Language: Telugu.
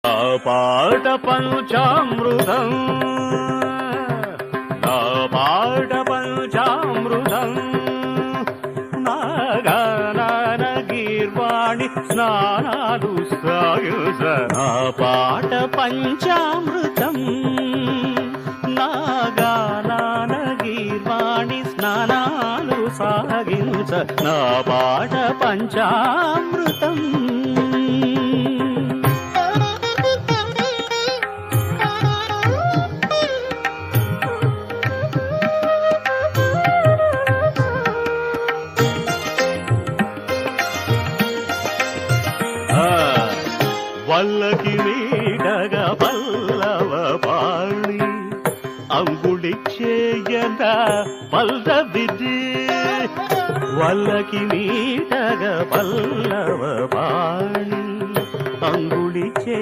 పాట పంచామృతం నా పాట పంచామృతం నాగాన గీర్వాణి స్నానాలు సాయుజ నా పాట పంచామృతం నాగాన గీర్వాణి స్నానాలు సాగించ నా పాట పంచామృతం వల్లకి నీడగ పల్లవ పాణి అంగుళి చేయన పల్లవిది వల్లకి నీడగ పల్లవ పాణి అంగుళి చే